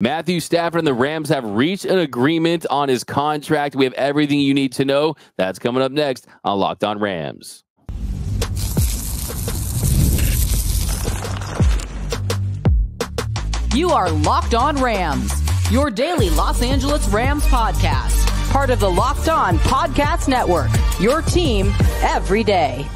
Matthew Stafford and the Rams have reached an agreement on his contract. We have everything you need to know. That's coming up next on Locked On Rams. You are Locked On Rams, your daily Los Angeles Rams podcast. Part of the Locked On Podcast Network, your team every day.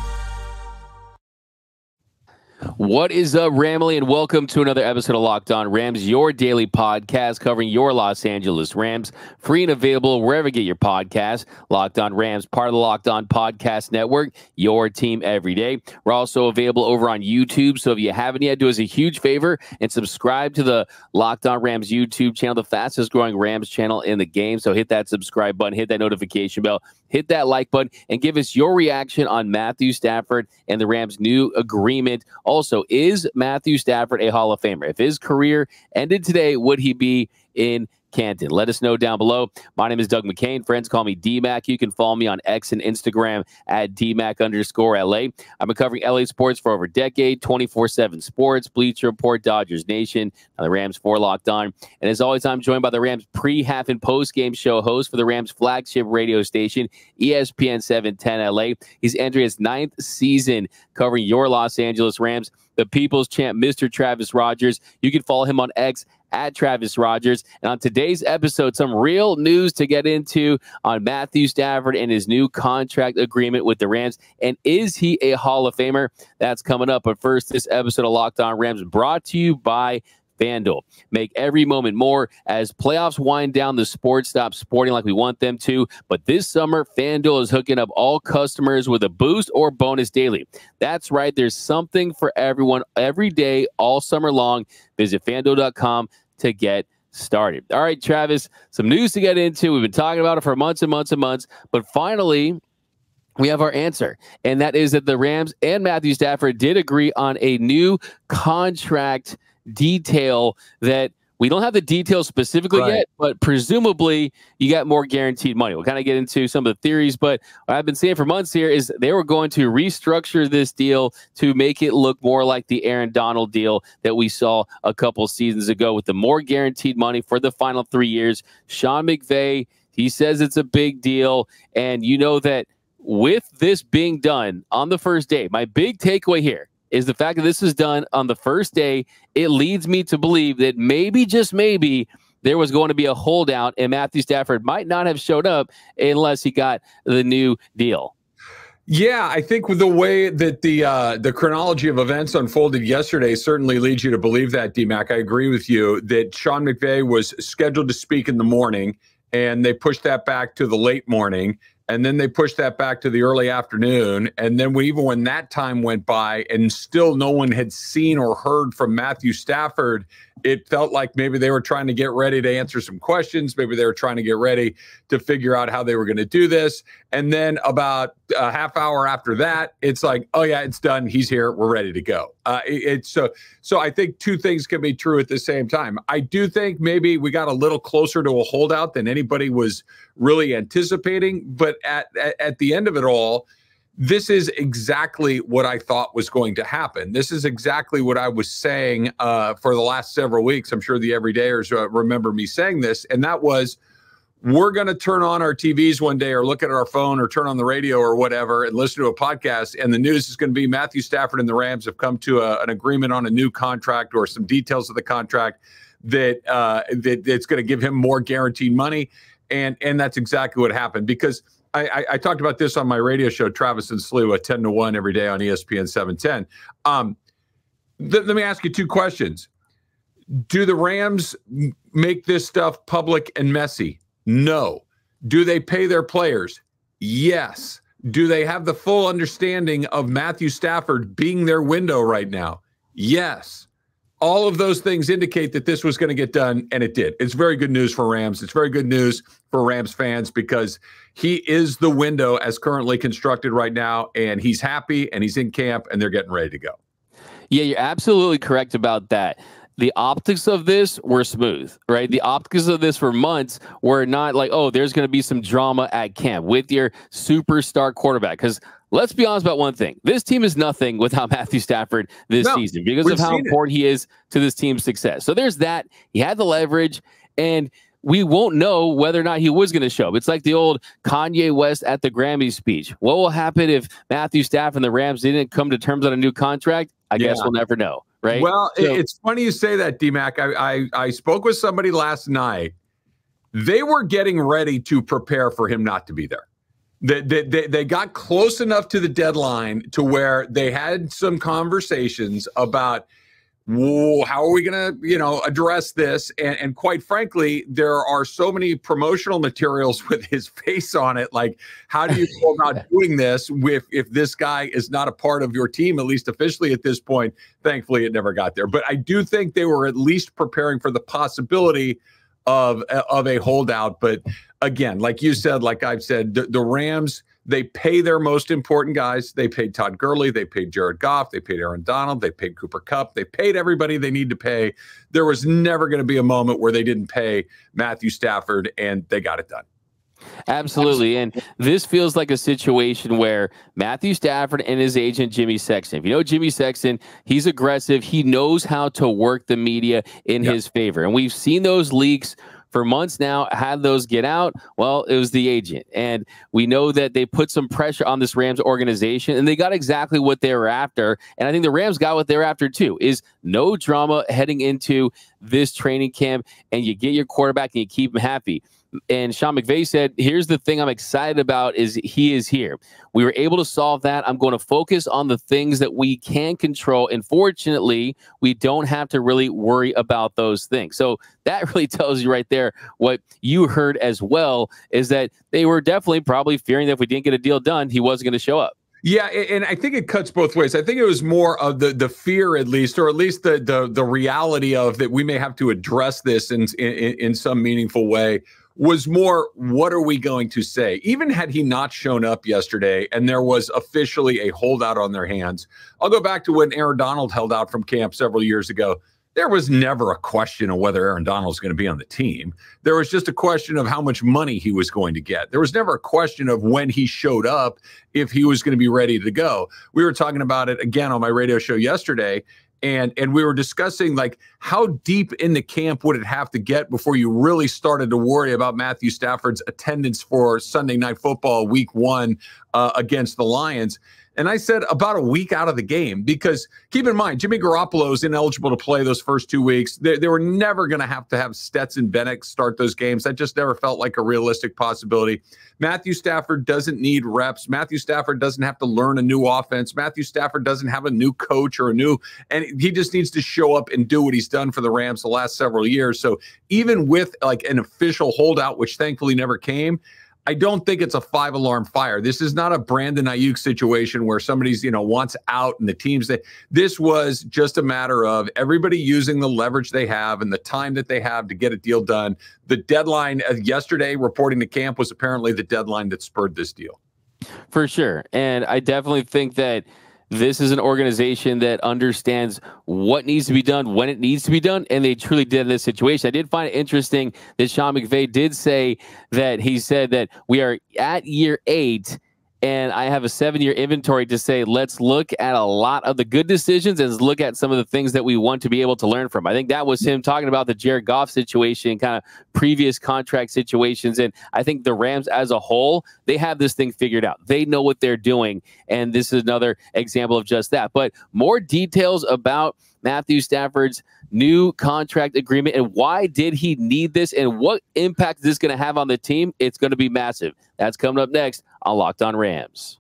What is up, Ramily, and welcome to another episode of Locked On Rams, your daily podcast covering your Los Angeles Rams, free and available wherever you get your podcasts. Locked On Rams, part of the Locked On Podcast Network, your team every day. We're also available over on YouTube, so if you haven't yet, do us a huge favor and subscribe to the Locked On Rams YouTube channel, the fastest growing Rams channel in the game. So hit that subscribe button, hit that notification bell, hit that like button, and give us your reaction on Matthew Stafford and the Rams' new agreement. Also, is Matthew Stafford a Hall of Famer? If his career ended today, would he be in Canton? Let us know down below. My name is Doug McCain. Friends call me D-Mac. You can follow me on X and Instagram at DMac_LA. I've been covering LA sports for over a decade, 24/7 sports, Bleacher Report, Dodgers Nation, the Rams for Locked On. And as always, I'm joined by the Rams pre-half and post-game show host for the Rams flagship radio station, ESPN 710 LA. He's entering his 9th season covering your Los Angeles Rams, the People's Champ, Mr. Travis Rogers. You can follow him on X at Travis Rogers. And on today's episode, some real news to get into on Matthew Stafford and his new contract agreement with the Rams. And is he a Hall of Famer? That's coming up. But first, this episode of Locked On Rams brought to you by FanDuel. Make every moment more as playoffs wind down. The sports stop sporting like we want them to. But this summer, FanDuel is hooking up all customers with a boost or bonus daily. That's right. There's something for everyone every day, all summer long. Visit FanDuel.com to get started. All right, Travis, some news to get into. We've been talking about it for months and months and months, but finally, we have our answer, and that is that the Rams and Matthew Stafford did agree on a new contract detail that we don't have the details specifically yet, but presumably you got more guaranteed money. We'll kind of get into some of the theories, but what I've been saying for months here is they were going to restructure this deal to make it look more like the Aaron Donald deal that we saw a couple seasons ago with the more guaranteed money for the final 3 years. Sean McVay, he says it's a big deal, and you know that with this being done on the first day, my big takeaway here is the fact that this is done on the first day. It leads me to believe that maybe, just maybe, there was going to be a holdout and Matthew Stafford might not have showed up unless he got the new deal. Yeah, I think with the way that the chronology of events unfolded yesterday certainly leads you to believe that, D-Mac. I agree with you that Sean McVay was scheduled to speak in the morning, and they pushed that back to the late morning. And then they pushed that back to the early afternoon. And then even when that time went by and still no one had seen or heard from Matthew Stafford, it felt like maybe they were trying to get ready to answer some questions. Maybe they were trying to get ready to figure out how they were going to do this. And then about a half hour after that, it's like, oh yeah, it's done. He's here. We're ready to go. So I think two things can be true at the same time. I do think maybe we got a little closer to a holdout than anybody was really anticipating. But at the end of it all, this is exactly what I thought was going to happen. This is exactly what I was saying for the last several weeks. I'm sure the everydayers remember me saying this, and that was, we're going to turn on our TVs one day or look at our phone or turn on the radio or whatever and listen to a podcast, and the news is going to be Matthew Stafford and the Rams have come to an agreement on a new contract or some details of the contract that's going to give him more guaranteed money. And that's exactly what happened, because I talked about this on my radio show, Travis and Slew, at 10 to 1 every day on ESPN 710. Let me ask you two questions. Do the Rams make this stuff public and messy? No. Do they pay their players? Yes. Do they have the full understanding of Matthew Stafford being their window right now? Yes. All of those things indicate that this was going to get done, and it did. It's very good news for Rams. It's very good news for Rams fans because he is the window as currently constructed right now, and he's happy, and he's in camp, and they're getting ready to go. Yeah, you're absolutely correct about that. The optics of this were smooth, right? The optics of this for months were not like, oh, there's going to be some drama at camp with your superstar quarterback. Because let's be honest about one thing. This team is nothing without Matthew Stafford this season because of how important he is to this team's success. So there's that. He had the leverage, and we won't know whether or not he was going to show up. It's like the old Kanye West at the Grammy speech. What will happen if Matthew Stafford and the Rams didn't come to terms on a new contract? I guess we'll never know, right? Well, it's funny you say that, D-Mac. I spoke with somebody last night. They were getting ready to prepare for him not to be there. They got close enough to the deadline to where they had some conversations about, whoa, how are we going to, address this? And quite frankly, there are so many promotional materials with his face on it. Like, how do you go about doing this if this guy is not a part of your team, at least officially at this point? Thankfully, it never got there. But I do think they were at least preparing for the possibility of a holdout. But again, like you said, like I've said, the Rams, they pay their most important guys. They paid Todd Gurley. They paid Jared Goff. They paid Aaron Donald. They paid Cooper Kupp. They paid everybody they need to pay. There was never going to be a moment where they didn't pay Matthew Stafford, and they got it done. Absolutely. And this feels like a situation where Matthew Stafford and his agent, Jimmy Sexton. If you know Jimmy Sexton, he's aggressive. He knows how to work the media in his favor. And we've seen those leaks for months now. Had those get out? Well, it was the agent. And we know that they put some pressure on this Rams organization, and they got exactly what they were after. And I think the Rams got what they're after too, is no drama heading into this training camp, and you get your quarterback and you keep him happy. And Sean McVay said, here's the thing I'm excited about is he is here. We were able to solve that. I'm going to focus on the things that we can control. And fortunately, we don't have to really worry about those things. So that really tells you right there what you heard as well, is that they were definitely probably fearing that if we didn't get a deal done, he wasn't going to show up. Yeah, and I think it cuts both ways. I think it was more of the fear, at least, or at least the reality of that we may have to address this in some meaningful way, was more, what are we going to say? Even had he not shown up yesterday and there was officially a holdout on their hands, I'll go back to when Aaron Donald held out from camp several years ago. There was never a question of whether Aaron Donald was going to be on the team. There was just a question of how much money he was going to get. There was never a question of when he showed up, if he was going to be ready to go. We were talking about it again on my radio show yesterday, and we were discussing, like, how deep in the camp would it have to get before you really started to worry about Matthew Stafford's attendance for Sunday Night Football Week 1 against the Lions. And I said about a week out of the game, because keep in mind, Jimmy Garoppolo is ineligible to play those first 2 weeks. They were never going to have Stetson Bennett start those games. That just never felt like a realistic possibility. Matthew Stafford doesn't need reps. Matthew Stafford doesn't have to learn a new offense. Matthew Stafford doesn't have a new coach and he just needs to show up and do what he's done for the Rams the last several years. So even with like an official holdout, which thankfully never came, I don't think it's a 5-alarm fire. This is not a Brandon Ayuk situation where somebody's, wants out and the teams that this was just a matter of everybody using the leverage they have and the time that they have to get a deal done. The deadline yesterday reporting to camp was apparently the deadline that spurred this deal. For sure. And I definitely think that this is an organization that understands what needs to be done, when it needs to be done, and they truly did in this situation. I did find it interesting that Sean McVay did say that he said that we are at year 8, and I have a 7-year inventory to say, let's look at a lot of the good decisions and look at some of the things that we want to be able to learn from. I think that was him talking about the Jared Goff situation, kind of previous contract situations. And I think the Rams as a whole, they have this thing figured out. They know what they're doing. And this is another example of just that. But more details about Matthew Stafford's new contract agreement and why did he need this and what impact is this going to have on the team? It's going to be massive. That's coming up next on Locked On Rams.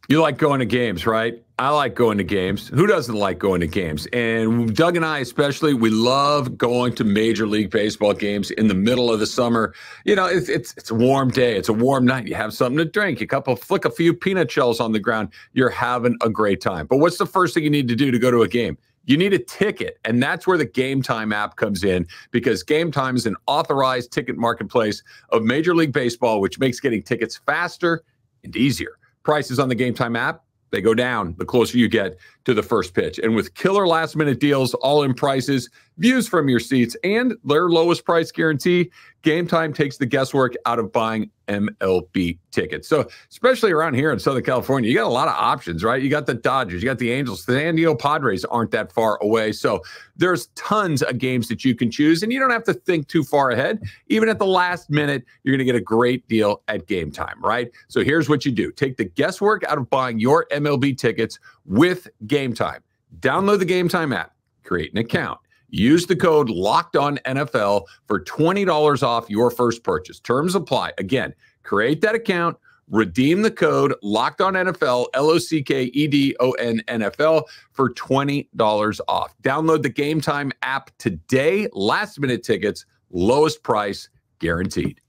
You like going to games, right? I like going to games. Who doesn't like going to games? And Doug and I especially, we love going to Major League Baseball games in the middle of the summer. It's a warm day. It's a warm night. You have something to drink. Flick a few peanut shells on the ground. You're having a great time. But what's the first thing you need to do to go to a game? You need a ticket, and that's where the Gametime app comes in, because Gametime is an authorized ticket marketplace of Major League Baseball, which makes getting tickets faster and easier. Prices on the Gametime app, they go down the closer you get to the first pitch. And with killer last-minute deals, all-in prices, views from your seats, and their lowest price guarantee, Gametime takes the guesswork out of buying MLB tickets. So especially around here in Southern California, you got a lot of options, right? You got the Dodgers, you got the Angels, the San Diego Padres aren't that far away. So there's tons of games that you can choose, and you don't have to think too far ahead. Even at the last minute, you're going to get a great deal at Gametime, right? So here's what you do. Take the guesswork out of buying your MLB tickets with Gametime. Download the Gametime app, create an account. Use the code LOCKEDONNFL for $20 off your first purchase. Terms apply. Again, create that account, redeem the code LOCKEDONNFL, LOCKEDONNFL for $20 off. Download the Gametime app today. Last-minute tickets, lowest price guaranteed.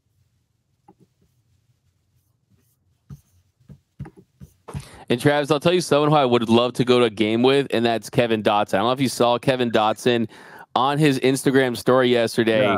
And Travis, I'll tell you someone who I would love to go to a game with, and that's Kevin Dotson. I don't know if you saw Kevin Dotson on his Instagram story yesterday,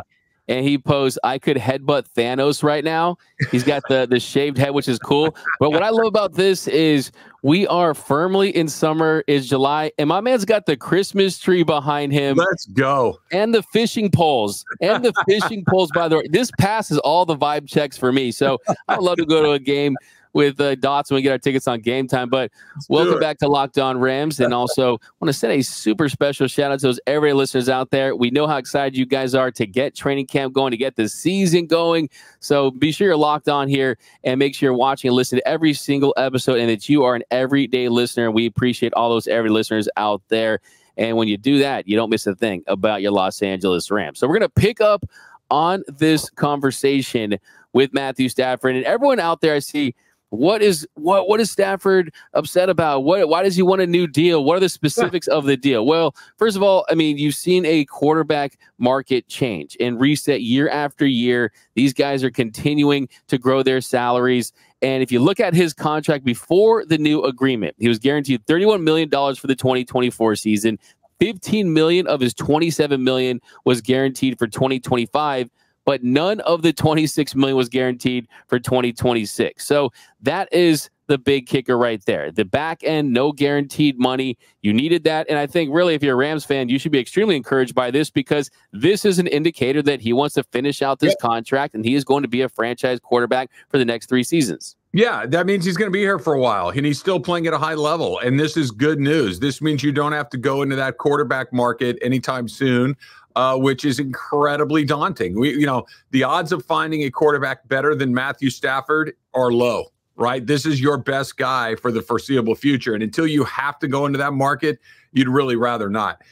and he posts, "I could headbutt Thanos right now." He's got the shaved head, which is cool. But what I love about this is we are firmly in summer. It's July, and my man's got the Christmas tree behind him. Let's go. And the fishing poles. And the fishing poles, by the way. This passes all the vibe checks for me. So I'd love to go to a game with Dots when we get our tickets on Gametime. But welcome back to Locked On Rams. And also want to send a super special shout out to those everyday listeners out there. We know how excited you guys are to get training camp going, to get the season going. So be sure you're locked on here and make sure you're watching and listening to every single episode and that you are an everyday listener. And we appreciate all those everyday listeners out there. And when you do that, you don't miss a thing about your Los Angeles Rams. So we're going to pick up on this conversation with Matthew Stafford. And everyone out there, I see, what is Stafford upset about? Why does he want a new deal? What are the specifics of the deal? Well, first of all, I mean, you've seen a quarterback market change and reset year after year. These guys are continuing to grow their salaries. And if you look at his contract before the new agreement, he was guaranteed $31 million for the 2024 season. $15 million of his $27 million was guaranteed for 2025. But none of the $26 million was guaranteed for 2026. So that is the big kicker right there. The back end, no guaranteed money. You needed that. And I think really, if you're a Rams fan, you should be extremely encouraged by this because this is an indicator that he wants to finish out this contract and he is going to be a franchise quarterback for the next 3 seasons. Yeah, that means he's going to be here for a while, and he's still playing at a high level. And this is good news. This means you don't have to go into that quarterback market anytime soon, which is incredibly daunting. The odds of finding a quarterback better than Matthew Stafford are low, right? This is your best guy for the foreseeable future. And until you have to go into that market, you'd really rather not.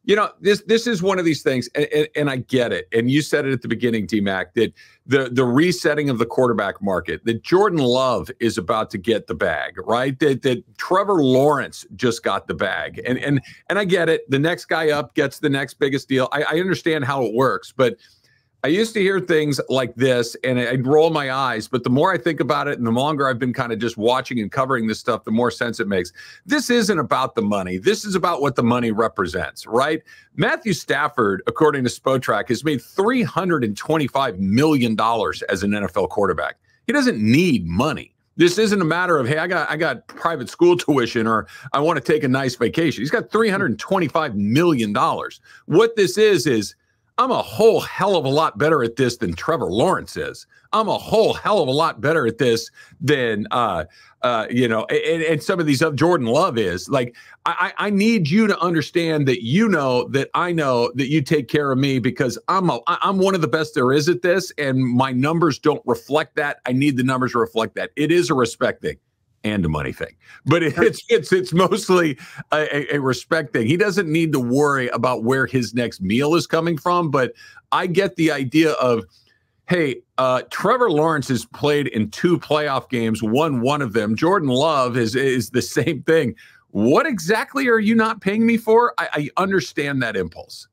This is one of these things, and I get it. And you said it at the beginning, D-Mac, that the resetting of the quarterback market, that Jordan Love is about to get the bag, right? That Trevor Lawrence just got the bag. And I get it. The next guy up gets the next biggest deal. I understand how it works, but I used to hear things like this and I'd roll my eyes, but the more I think about it and the longer I've been kind of just watching and covering this stuff, the more sense it makes. This isn't about the money. This is about what the money represents, right? Matthew Stafford, according to Spotrac, has made $325 million as an NFL quarterback. He doesn't need money. This isn't a matter of, hey, I got private school tuition or I want to take a nice vacation. He's got $325 million. What this is I'm a whole hell of a lot better at this than Trevor Lawrence is. I'm a whole hell of a lot better at this than, and some of these Jordan Love is. Like, I need you to understand that that I know that you take care of me because I'm one of the best there is at this, and my numbers don't reflect that. I need the numbers to reflect that. It is a respect thing. And a money thing, but it's mostly a respect thing. He doesn't need to worry about where his next meal is coming from. But I get the idea of, hey, Trevor Lawrence has played in 2 playoff games, won one of them. Jordan Love is the same thing. What exactly are you not paying me for? I understand that impulse.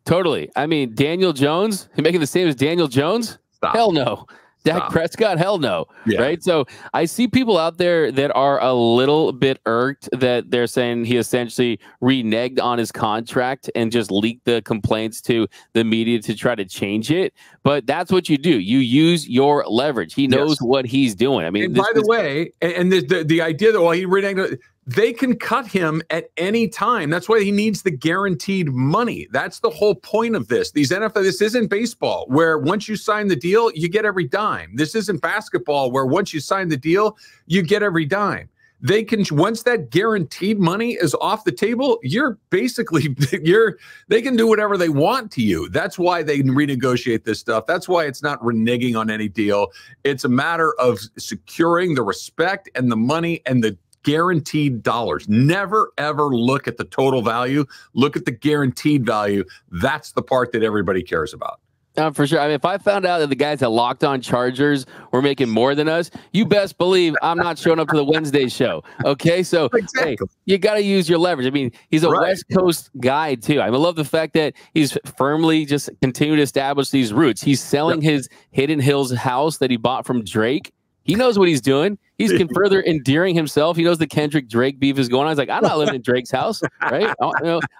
Totally. I mean, Daniel Jones, you making the same as Daniel Jones? Stop. Hell no. Dak Prescott? Hell no. Yeah. Right? So I see people out there that are a little bit irked that they're saying he essentially reneged on his contract and just leaked the complaints to the media to try to change it. But that's what you do. You use your leverage. He knows what he's doing. I mean, and by the way, and the idea that, well, he reneged, they can cut him at any time. That's why he needs the guaranteed money. That's the whole point of this. These NFL, this isn't baseball where once you sign the deal, you get every dime. This isn't basketball where once you sign the deal, you get every dime. They can, once that guaranteed money is off the table, you're basically, they can do whatever they want to you. That's why they renegotiate this stuff. That's why it's not reneging on any deal. It's a matter of securing the respect and the money and the guaranteed dollars. Never, ever look at the total value. Look at the guaranteed value. That's the part that everybody cares about. For sure. I mean, if I found out that the guys that Locked On Chargers were making more than us, you best believe I'm not showing up to the Wednesday show. Okay, so exactly. Hey, you got to use your leverage. I mean, he's a West Coast guy too. I love the fact that he's firmly just continued to establish these roots. He's selling his Hidden Hills house that he bought from Drake. He knows what he's doing. He's further endearing himself. He knows the Kendrick Drake beef is going on. He's like, I'm not living in Drake's house, right?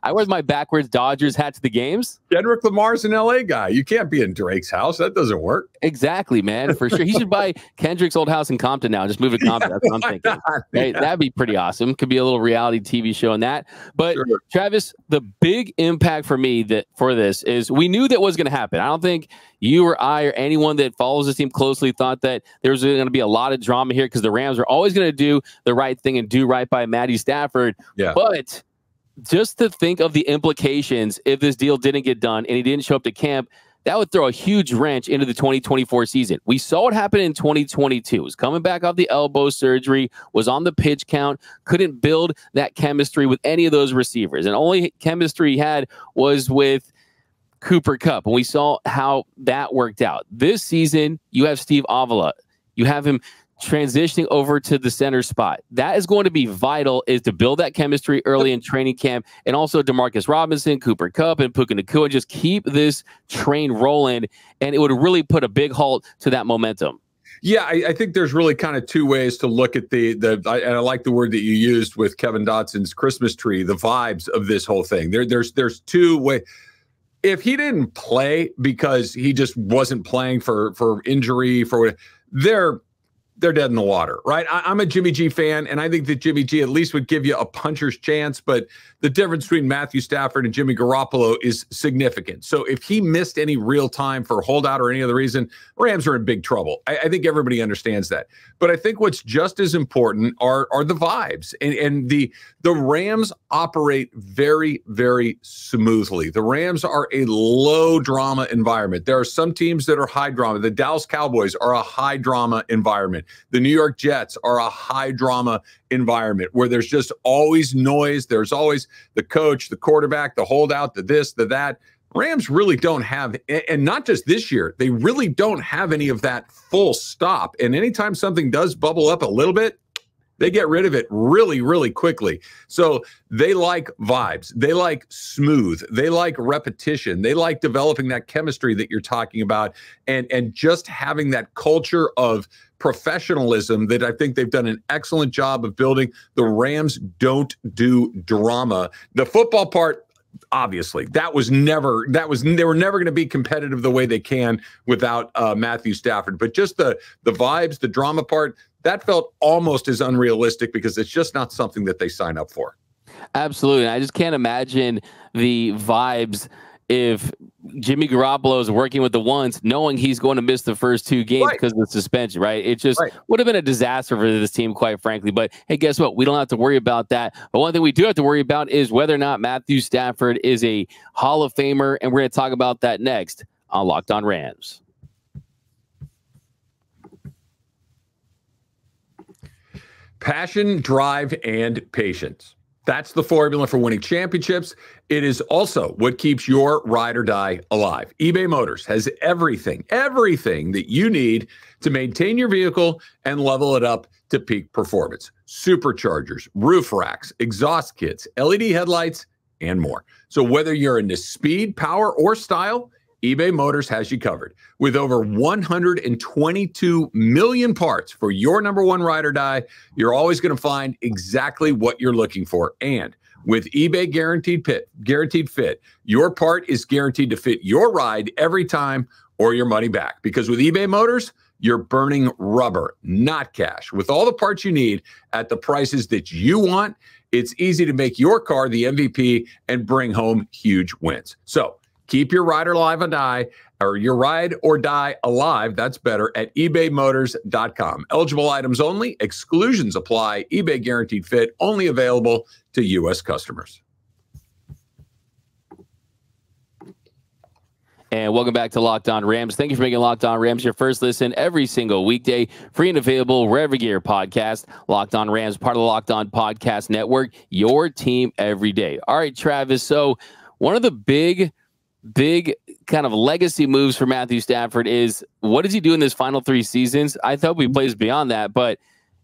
I wear my backwards Dodgers hat to the games. Kendrick Lamar's an LA guy. You can't be in Drake's house. That doesn't work. Exactly, man, for sure. He should buy Kendrick's old house in Compton now and just move to Compton. That's what I'm thinking. Right? That'd be pretty awesome. Could be a little reality TV show on that. But sure. Travis, the big impact for me for this is we knew that was going to happen. I don't think you or I or anyone that follows this team closely thought that there was going to be a lot of drama here because the Rams are always going to do the right thing and do right by Matthew Stafford. Yeah. But just to think of the implications if this deal didn't get done and he didn't show up to camp, that would throw a huge wrench into the 2024 season. We saw what happened in 2022. He was coming back off the elbow surgery, was on the pitch count, couldn't build that chemistry with any of those receivers. And only chemistry he had was with Cooper Kupp. And we saw how that worked out. This season, you have Steve Avila. You have him transitioning over to the center spot. That is going to be vital, is to build that chemistry early in training camp, and also DeMarcus Robinson, Cooper Kupp, and Puka Nacua, and just keep this train rolling, and it would really put a big halt to that momentum. Yeah, I think there's really kind of two ways to look at and I like the word that you used with Kevin Dotson's Christmas tree, the vibes of this whole thing. There's two ways. If he didn't play because he just wasn't playing for injury, they're dead in the water, right? I'm a Jimmy G fan, and I think that Jimmy G at least would give you a puncher's chance, but the difference between Matthew Stafford and Jimmy Garoppolo is significant. So if he missed any real time for holdout or any other reason, Rams are in big trouble. I think everybody understands that. But I think what's just as important are the vibes. And the Rams operate very, very smoothly. The Rams are a low drama environment. There are some teams that are high drama. The Dallas Cowboys are a high drama environment. The New York Jets are a high drama environment where there's just always noise. There's always the coach, the quarterback, the holdout, the this, the that. Rams really don't have, and not just this year, they really don't have any of that full stop. And anytime something does bubble up a little bit, they get rid of it really, really quickly. So they like vibes. They like smooth. They like repetition. They like developing that chemistry that you're talking about, and just having that culture of professionalism that I think they've done an excellent job of building. The Rams don't do drama. The football part, obviously, they were never going to be competitive the way they can without Matthew Stafford. But just the vibes, the drama part, that felt almost as unrealistic because it's just not something that they sign up for. Absolutely. I just can't imagine the vibes if Jimmy Garoppolo is working with the ones, knowing he's going to miss the first two games because of the suspension, right? It just would have been a disaster for this team, quite frankly. But hey, guess what? We don't have to worry about that. But one thing we do have to worry about is whether or not Matthew Stafford is a Hall of Famer, and we're going to talk about that next on Locked On Rams. Passion, drive, and patience. That's the formula for winning championships. It is also what keeps your ride or die alive. eBay Motors has everything that you need to maintain your vehicle and level it up to peak performance. Superchargers, roof racks, exhaust kits, LED headlights, and more. So whether you're into speed, power, or style, eBay Motors has you covered. With over 122 million parts for your number one ride or die, you're always going to find exactly what you're looking for. And with eBay Guaranteed Fit, your part is guaranteed to fit your ride every time or your money back. Because with eBay Motors, you're burning rubber, not cash. With all the parts you need at the prices that you want, it's easy to make your car the MVP and bring home huge wins. So keep your ride or die alive. That's better at ebaymotors.com. Eligible items only. Exclusions apply. eBay guaranteed fit. Only available to U.S. customers. And welcome back to Locked On Rams. Thank you for making Locked On Rams your first listen every single weekday. Free and available wherever you get your podcast. Locked On Rams, part of the Locked On Podcast Network. Your team every day. All right, Travis. So one of the big kind of legacy moves for Matthew Stafford is, what does he do in his final 3 seasons? I hope he plays beyond that, but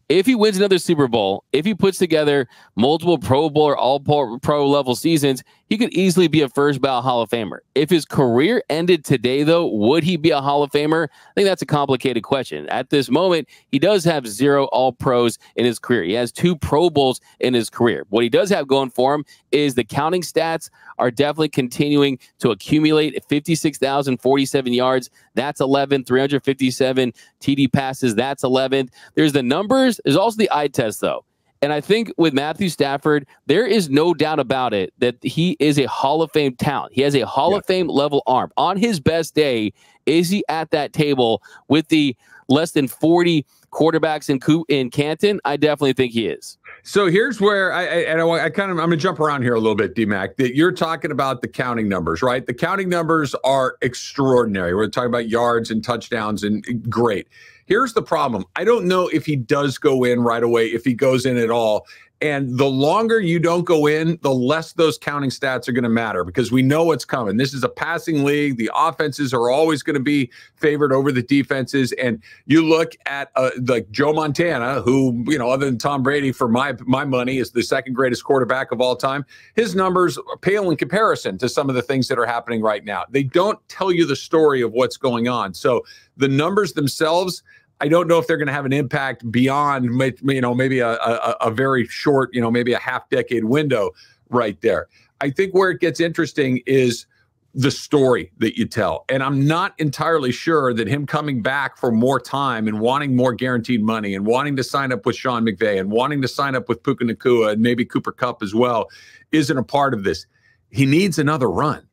if he wins another Super Bowl, if he puts together multiple Pro Bowl or all-pro level seasons, he could easily be a first-ballot Hall of Famer. If his career ended today, though, would he be a Hall of Famer? I think that's a complicated question. At this moment, he does have 0 All-Pros in his career. He has 2 Pro Bowls in his career. What he does have going for him is the counting stats are definitely continuing to accumulate. 56,047 yards, that's 11th. 357 TD passes, that's 11th. There's the numbers. There's also the eye test, though. And I think with Matthew Stafford, there is no doubt about it that he is a Hall of Fame talent. He has a Hall of Fame level arm. On his best day, is he at that table with the less than 40 quarterbacks in Canton? I definitely think he is. So here's where I'm going to jump around here a little bit, D-Mac, that you're talking about the counting numbers, right? The counting numbers are extraordinary. We're talking about yards and touchdowns, and great. Here's the problem. I don't know if he does go in right away, if he goes in at all. And the longer you don't go in, the less those counting stats are going to matter, because we know what's coming. This is a passing league. The offenses are always going to be favored over the defenses. And you look at like Joe Montana, who, other than Tom Brady, for my money, is the second greatest quarterback of all time. His numbers pale in comparison to some of the things that are happening right now. They don't tell you the story of what's going on. So the numbers themselves, I don't know if they're going to have an impact beyond, maybe a very short, maybe a half-decade window right there. I think where it gets interesting is the story that you tell. And I'm not entirely sure that him coming back for more time and wanting more guaranteed money and wanting to sign up with Sean McVay and wanting to sign up with Puka Nacua and maybe Cooper Kupp as well isn't a part of this. He needs another run.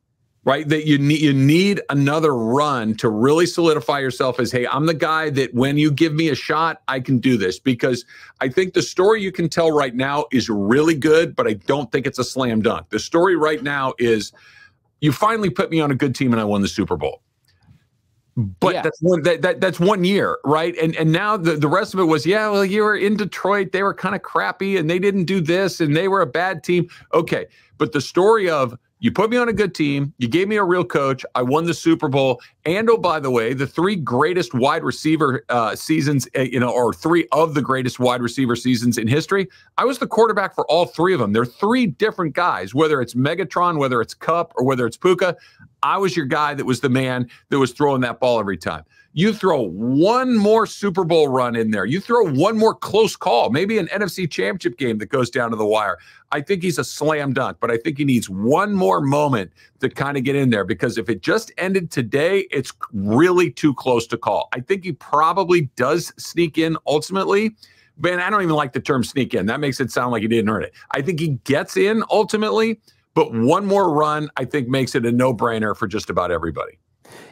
Right, that you need another run to really solidify yourself as, hey, I'm the guy that when you give me a shot, I can do this. Because I think the story you can tell right now is really good, but I don't think it's a slam dunk. The story right now is, you finally put me on a good team and I won the Super Bowl. But that's 1 year, right? And now the rest of it was, you were in Detroit, they were kind of crappy and they didn't do this and they were a bad team. Okay, but the story of, you put me on a good team, you gave me a real coach, I won the Super Bowl, and, oh, by the way, the 3 greatest wide receiver seasons, or 3 of the greatest wide receiver seasons in history, I was the quarterback for all 3 of them. They're 3 different guys, whether it's Megatron, whether it's Kupp, or whether it's Puka. I was your guy that was the man that was throwing that ball every time. You throw one more Super Bowl run in there. You throw one more close call, maybe an NFC Championship game that goes down to the wire. I think he's a slam dunk, but I think he needs one more moment to kind of get in there, because if it just ended today, it's really too close to call. I think he probably does sneak in ultimately. Man, I don't even like the term sneak in. That makes it sound like he didn't earn it. I think he gets in ultimately, but one more run, I think, makes it a no-brainer for just about everybody.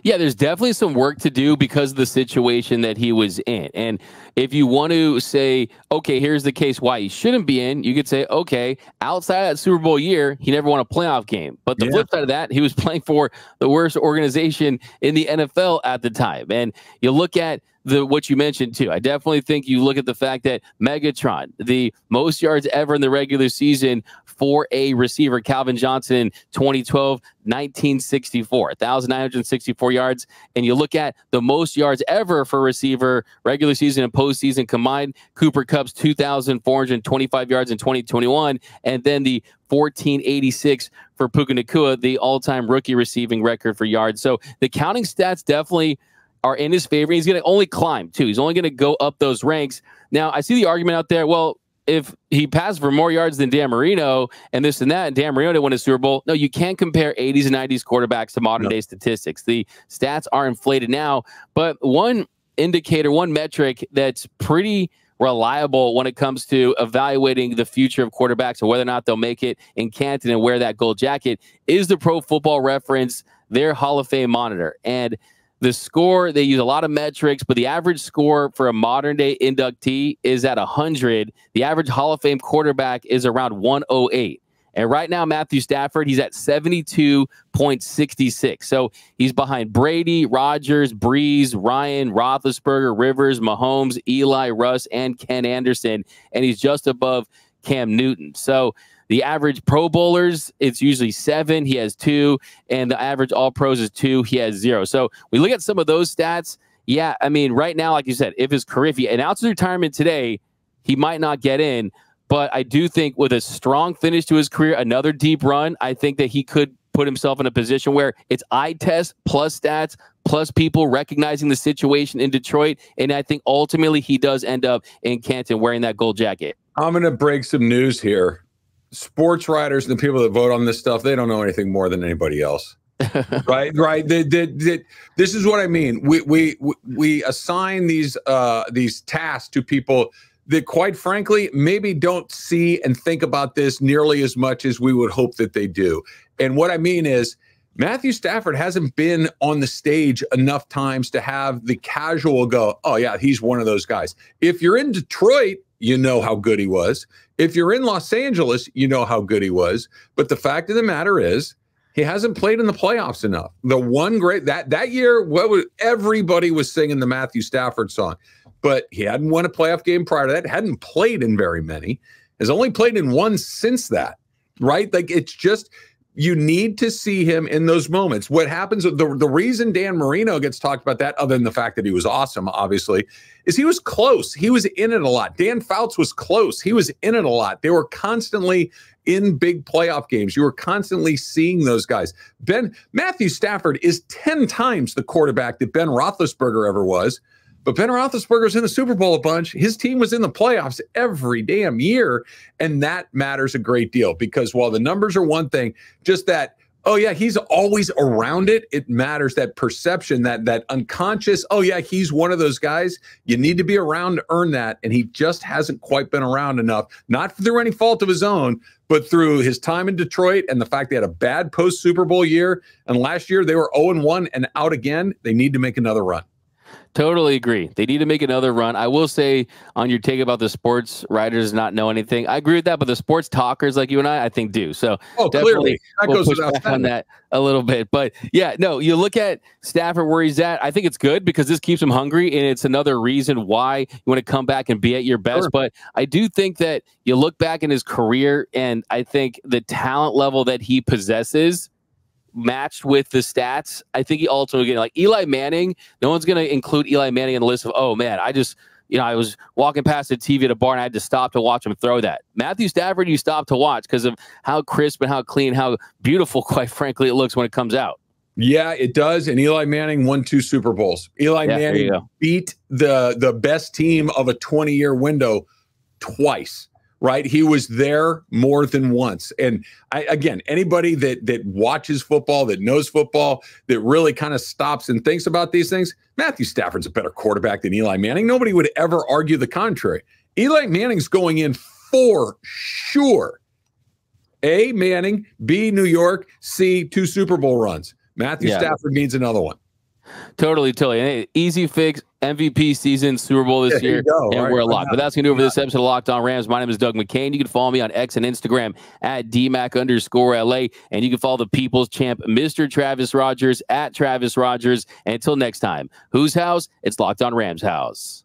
Yeah, there's definitely some work to do because of the situation that he was in. And if you want to say, okay, here's the case why he shouldn't be in, you could say, okay, outside of that Super Bowl year, he never won a playoff game. But the flip side of that, he was playing for the worst organization in the NFL at the time. And you look at what you mentioned too. I definitely think you look at the fact that Megatron, the most yards ever in the regular season for a receiver, Calvin Johnson, in 2012, 1964, 1,964 yards. And you look at the most yards ever for a receiver, regular season and postseason combined, Cooper Kupp's 2,425 yards in 2021, and then the 1,486 for Puka Nacua, the all-time rookie receiving record for yards. So the counting stats definitely are in his favor. He's going to only climb, too. He's only going to go up those ranks. Now, I see the argument out there, well, if he passed for more yards than Dan Marino and this and that, and Dan Marino didn't win a Super Bowl, no, you can't compare 80s and 90s quarterbacks to modern-day statistics. The stats are inflated now, but one indicator, one metric that's pretty reliable when it comes to evaluating the future of quarterbacks and whether or not they'll make it in Canton and wear that gold jacket is the Pro Football Reference, their Hall of Fame monitor. And the score, they use a lot of metrics, but the average score for a modern day inductee is at 100. The average Hall of Fame quarterback is around 108. And right now, Matthew Stafford, he's at 72.66. So he's behind Brady, Rodgers, Breeze, Ryan, Roethlisberger, Rivers, Mahomes, Eli, Russ, and Ken Anderson. And he's just above Cam Newton. So the average Pro Bowlers, it's usually 7. He has 2. And the average All-Pros is 2. He has 0. So we look at some of those stats. Yeah, I mean, right now, like you said, if he announces retirement today, he might not get in. But I do think with a strong finish to his career, another deep run, I think that he could put himself in a position where it's eye test plus stats plus people recognizing the situation in Detroit. And I think ultimately he does end up in Canton wearing that gold jacket. I'm going to break some news here. Sports writers and the people that vote on this stuff, they don't know anything more than anybody else. Right. This is what I mean. We assign these tasks to people that, quite frankly, maybe don't see and think about this nearly as much as we would hope that they do. And what I mean is Matthew Stafford hasn't been on the stage enough times to have the casual go, oh, yeah, he's one of those guys. If you're in Detroit, you know how good he was. If you're in Los Angeles, you know how good he was. But the fact of the matter is he hasn't played in the playoffs enough. The one great that year, everybody was singing the Matthew Stafford song. But he hadn't won a playoff game prior to that, hadn't played in very many, has only played in one since that, right? Like, it's just, you need to see him in those moments. What happens, the reason Dan Marino gets talked about that, other than the fact that he was awesome, obviously, is he was close. He was in it a lot. Dan Fouts was close. He was in it a lot. They were constantly in big playoff games. You were constantly seeing those guys. Matthew Stafford is 10 times the quarterback that Ben Roethlisberger ever was. But Ben Roethlisberger's in the Super Bowl a bunch. His team was in the playoffs every damn year. And that matters a great deal because while the numbers are one thing, just that, oh, yeah, he's always around it. It matters, that perception, that unconscious, oh, yeah, he's one of those guys. You need to be around to earn that. And he just hasn't quite been around enough, not through any fault of his own, but through his time in Detroit and the fact they had a bad post-Super Bowl year. And last year they were 0-1 and out again. They need to make another run. Totally agree. They need to make another run. I will say on your take about the sports writers not know anything, I agree with that, but the sports talkers like you and I think do. So clearly that we'll push back on that a little bit. But yeah, no, you look at Stafford where he's at. I think it's good because this keeps him hungry, and it's another reason why you want to come back and be at your best. Sure. But I do think that you look back in his career, and I think the talent level that he possesses matched with the stats, I think he ultimately getting like Eli Manning. No one's going to include Eli Manning in the list of, oh man, I was walking past the TV at a bar and I had to stop to watch him throw that. Matthew Stafford, you stop to watch because of how crisp and how clean, how beautiful, quite frankly, it looks when it comes out. Yeah, it does. And Eli Manning won 2 Super Bowls. Eli Manning beat the best team of a 20-year window twice. Right. He was there more than once. And again, anybody that watches football, that knows football, that really kind of stops and thinks about these things, Matthew Stafford's a better quarterback than Eli Manning. Nobody would ever argue the contrary. Eli Manning's going in for sure. A, Manning, B, New York, C, 2 Super Bowl runs. Matthew Stafford needs another one. Totally. Hey, easy fix, MVP season, Super Bowl this year, and we're a lot. But that's going to do it for this episode of Locked On Rams. My name is Doug McCain. You can follow me on X and Instagram at DMac_LA, and you can follow the People's Champ, Mr. Travis Rogers, at Travis Rogers. And until next time, whose house? It's Locked On Rams house.